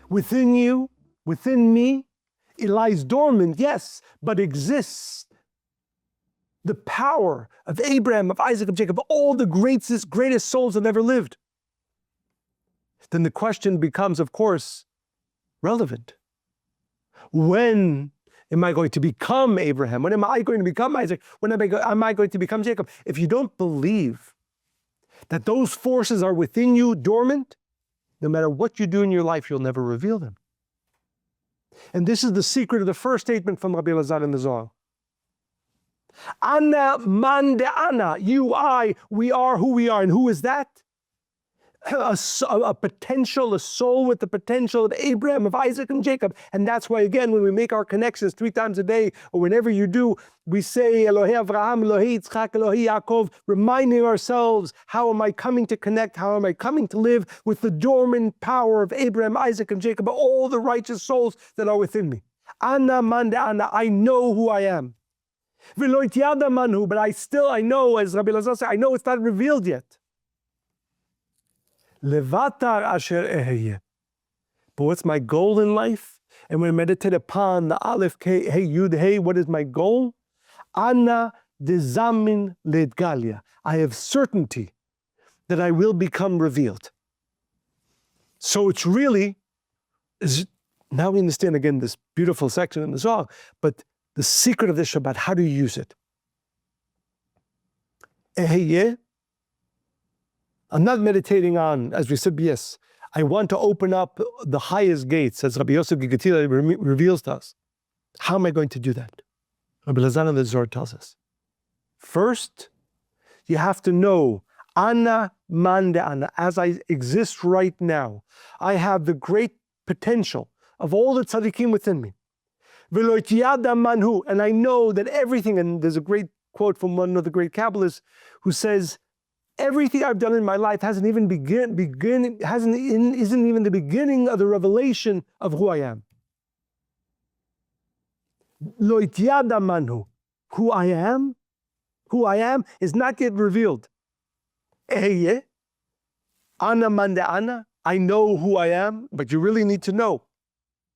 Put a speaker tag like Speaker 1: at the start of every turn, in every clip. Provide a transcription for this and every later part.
Speaker 1: Within you, within me, it lies dormant, yes, but exists the power of Abraham, of Isaac, of Jacob, all the greatest souls that ever lived. Then the question becomes, of course, relevant. When am I going to become Abraham? When am I going to become Isaac? When am I going to become Jacob? If you don't believe that those forces are within you dormant, no matter what you do in your life, you'll never reveal them. And this is the secret of the first statement from Rabbi Elazar in the Zohar. Ana man de ana, you, I, we are who we are. And who is that? A potential, a soul with the potential of Abraham, of Isaac, and Jacob. And that's why, again, when we make our connections 3 times a day, or whenever you do, we say, Elohei Abraham, Elohei Yitzchak, Elohei Yaakov, reminding ourselves, how am I coming to connect? How am I coming to live with the dormant power of Abraham, Isaac, and Jacob, all the righteous souls that are within me? Ana man de ana, I know who I am. V'lo yada manhu, but I know, as Rabbi Elazar said, I know it's not revealed yet. Levatar asher eheye. But what's my goal in life? And when I meditate upon the Aleph, Hey, Yud, Hey, what is my goal? Ana dezamin leitgalia. I have certainty that I will become revealed. So it's really, now we understand again this beautiful section in the Zohar, but the secret of this Shabbat, how do you use it? Eheye. I'm not meditating on, as we said, yes, I want to open up the highest gates, as Rabbi Yosef Gigatila reveals to us. How am I going to do that? Rabbi Elazar in the Zohar tells us. First, you have to know, Ana man de ana, as I exist right now, I have the great potential of all the tzaddikim within me. V'lo yada manhu, and I know that everything, and there's a great quote from one of the great Kabbalists who says, everything I've done in my life isn't even the beginning of the revelation of who I am. Lo yada manhu, who I am is not yet revealed. Eheye, ana man de ana, I know who I am, but you really need to know.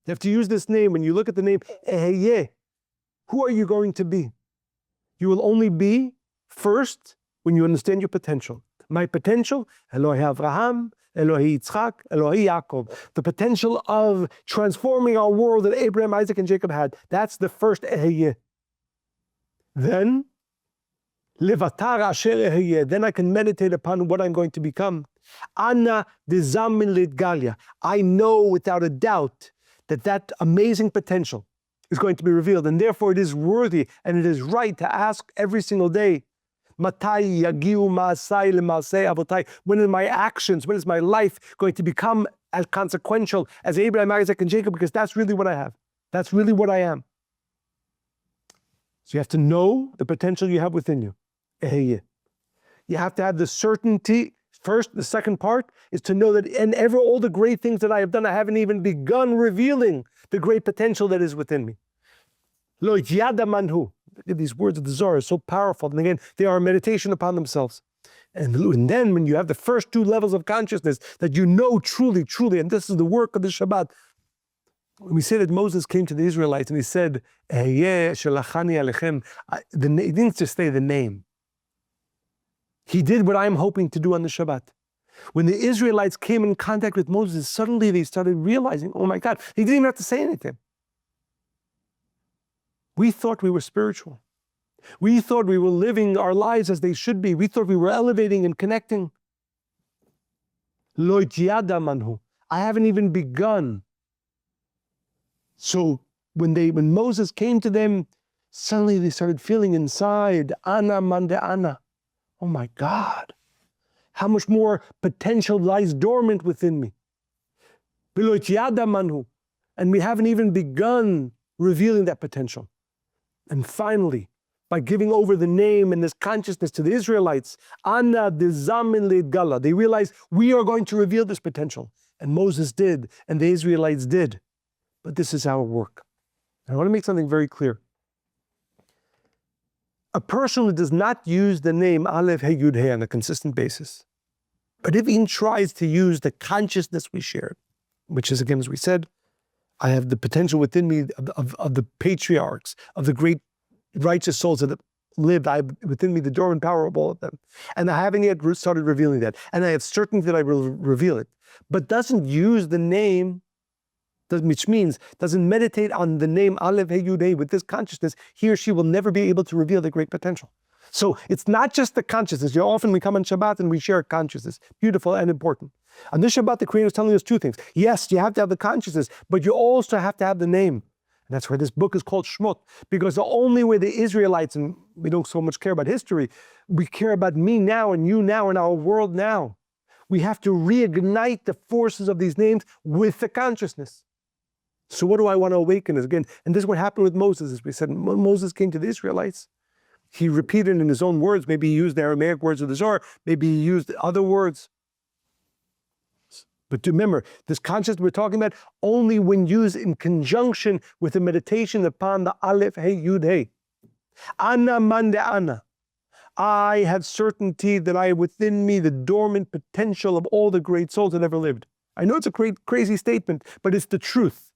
Speaker 1: You have to use this name. When you look at the name, Eheye, who are you going to be? You will only be first when you understand your potential. My potential, Elohei Abraham, Elohei Yitzchak, Elohei Yaakov. The potential of transforming our world that Abraham, Isaac, and Jacob had. That's the first Eheye. Then, Levatar asher Eheye. Then I can meditate upon what I'm going to become. Ana dezamin leitgalia. I know without a doubt that amazing potential is going to be revealed. And therefore it is worthy and it is right to ask every single day, Matai yagiu ma'asai le'ma'asei avotai. When are my actions, when is my life going to become as consequential as Abraham, Isaac, and Jacob? Because that's really what I have. That's really what I am. So you have to know the potential you have within you. You have to have the certainty. First, the second part is to know that in all the great things that I have done, I haven't even begun revealing the great potential that is within me. Lo yada manhu. These words of the Zohar are so powerful. And again, they are a meditation upon themselves. And then when you have the first 2 levels of consciousness that you know truly, and this is the work of the Shabbat. When we say that Moses came to the Israelites and he said, Ehyeh shelachani alechem, he didn't just say the name. He did what I'm hoping to do on the Shabbat. When the Israelites came in contact with Moses, suddenly they started realizing, oh my God, he didn't even have to say anything. We thought we were spiritual. We thought we were living our lives as they should be. We thought we were elevating and connecting. Lo yada manhu. I haven't even begun. So when Moses came to them, suddenly they started feeling inside, Ana man de ana. Oh my God, how much more potential lies dormant within me. V'lo yada manhu. And we haven't even begun revealing that potential. And finally, by giving over the name and this consciousness to the Israelites, Ana dezamin leitgala. They realized we are going to reveal this potential. And Moses did, and the Israelites did. But this is our work. And I want to make something very clear. A person who does not use the name Aleph, Hey, Yud, Hey on a consistent basis, but if he tries to use the consciousness we shared, which is, again, as we said, I have the potential within me of the patriarchs, of the great righteous souls that lived. I have within me the dormant power of all of them. And I haven't yet started revealing that. And I have certainty that I will reveal it. But doesn't use the name, which means doesn't meditate on the name Aleph Hey Yud Hey with this consciousness, he or she will never be able to reveal the great potential. So it's not just the consciousness. Often we come on Shabbat and we share consciousness. Beautiful and important. On this Shabbat, the Creator is telling us two things. Yes, you have to have the consciousness, but you also have to have the name. And that's why this book is called Shemot, because the only way the Israelites, and we don't so much care about history, we care about me now and you now and our world now. We have to reignite the forces of these names with the consciousness. So what do I want to awaken is, again, and this is what happened with Moses, as we said, when Moses came to the Israelites, he repeated in his own words, maybe he used the Aramaic words of the Zohar, maybe he used other words. But remember, this consciousness we're talking about, only when used in conjunction with the meditation upon the Aleph Hey Yud Hey. Ana mande ana. I have certainty that I have within me the dormant potential of all the great souls that ever lived. I know it's a crazy statement, but it's the truth.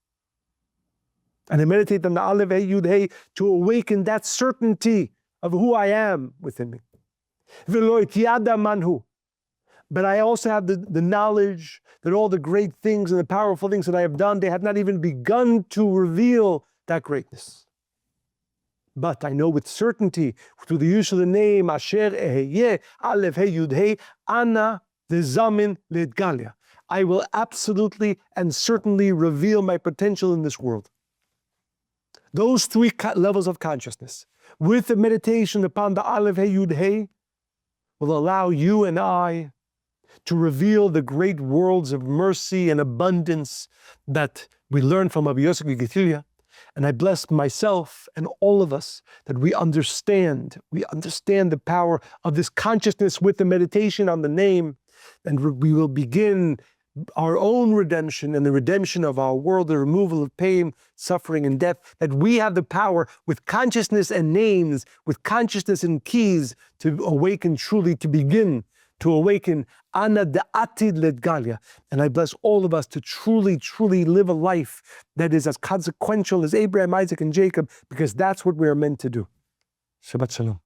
Speaker 1: And I meditate on the Aleph Hey Yud Hey to awaken that certainty of who I am within me. But I also have the knowledge that all the great things and the powerful things that I have done, they have not even begun to reveal that greatness. But I know with certainty, through the use of the name Asher Eheyeh, Aleph Hey Yud Hey, Ana Dezamin Leitgalia. I will absolutely and certainly reveal my potential in this world. Those three levels of consciousness, with the meditation upon the Aleph Hey Yud Hey, will allow you and I to reveal the great worlds of mercy and abundance that we learn from Rabbi Yosef Githilia. And I bless myself and all of us that we understand the power of this consciousness with the meditation on the name, and we will begin our own redemption and the redemption of our world, the removal of pain, suffering, and death, that we have the power with consciousness and names, with consciousness and keys to awaken truly, to begin to awaken Ana De'atid Leitgalia. And I bless all of us to truly, truly live a life that is as consequential as Abraham, Isaac, and Jacob, because that's what we are meant to do. Shabbat Shalom.